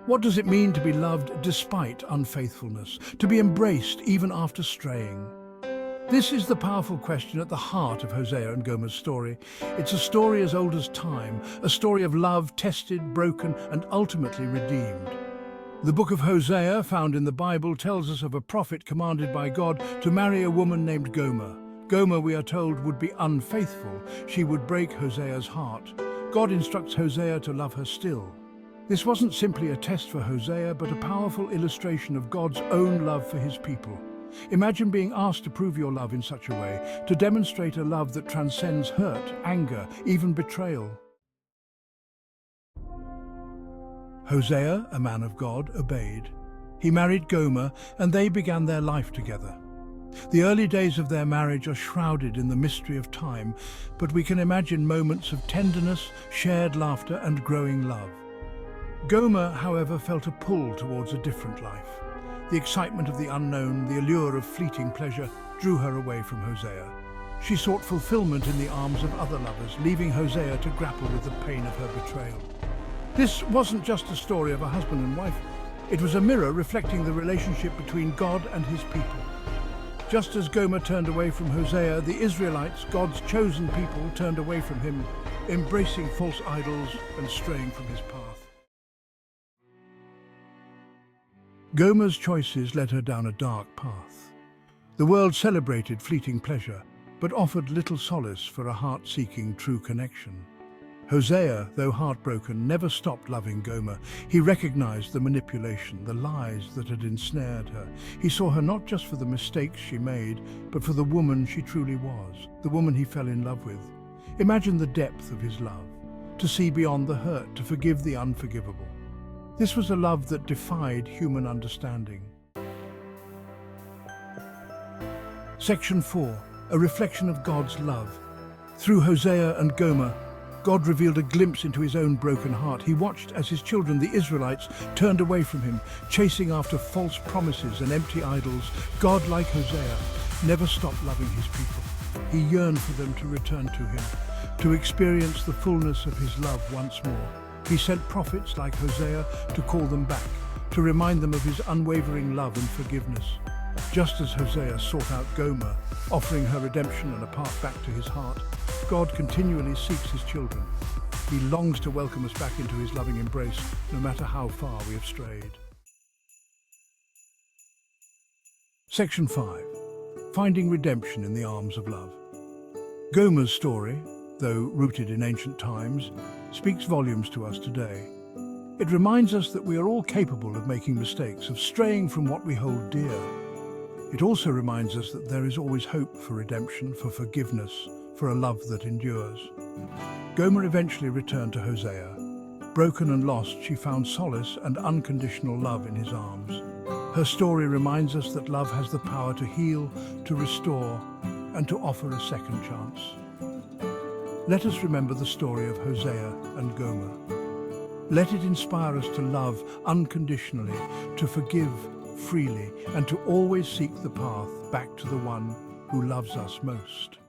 What does it mean to be loved despite unfaithfulness, to be embraced even after straying? This is the powerful question at the heart of Hosea and Gomer's story. It's a story as old as time, a story of love tested, broken, and ultimately redeemed. The book of Hosea, found in the Bible, tells us of a prophet commanded by God to marry a woman named Gomer. Gomer, we are told, would be unfaithful. She would break Hosea's heart. God instructs Hosea to love her still. This wasn't simply a test for Hosea, but a powerful illustration of God's own love for his people. Imagine being asked to prove your love in such a way, to demonstrate a love that transcends hurt, anger, even betrayal. Hosea, a man of God, obeyed. He married Gomer, and they began their life together. The early days of their marriage are shrouded in the mystery of time, but we can imagine moments of tenderness, shared laughter, and growing love. Gomer, however, felt a pull towards a different life. The excitement of the unknown, the allure of fleeting pleasure, drew her away from Hosea. She sought fulfillment in the arms of other lovers, leaving Hosea to grapple with the pain of her betrayal. This wasn't just a story of a husband and wife. It was a mirror reflecting the relationship between God and his people. Just as Gomer turned away from Hosea, the Israelites, God's chosen people, turned away from him, embracing false idols and straying from his path. Gomer's choices led her down a dark path. The world celebrated fleeting pleasure, but offered little solace for a heart-seeking true connection. Hosea, though heartbroken, never stopped loving Gomer. He recognized the manipulation, the lies that had ensnared her. He saw her not just for the mistakes she made, but for the woman she truly was, the woman he fell in love with. Imagine the depth of his love, to see beyond the hurt, to forgive the unforgivable. This was a love that defied human understanding. Section 4. A reflection of God's love. Through Hosea and Gomer, God revealed a glimpse into his own broken heart. He watched as his children, the Israelites, turned away from him, chasing after false promises and empty idols. God, like Hosea, never stopped loving his people. He yearned for them to return to him, to experience the fullness of his love once more. He sent prophets like Hosea to call them back, to remind them of his unwavering love and forgiveness. Just as Hosea sought out Gomer, offering her redemption and a path back to his heart, God continually seeks his children. He longs to welcome us back into his loving embrace, no matter how far we have strayed. Section 5. Finding redemption in the arms of love. Gomer's story, though rooted in ancient times, speaks volumes to us today. It reminds us that we are all capable of making mistakes, of straying from what we hold dear. It also reminds us that there is always hope for redemption, for forgiveness, for a love that endures. Gomer eventually returned to Hosea. Broken and lost, she found solace and unconditional love in his arms. Her story reminds us that love has the power to heal, to restore, and to offer a second chance. Let us remember the story of Hosea and Gomer. Let it inspire us to love unconditionally, to forgive freely, and to always seek the path back to the one who loves us most.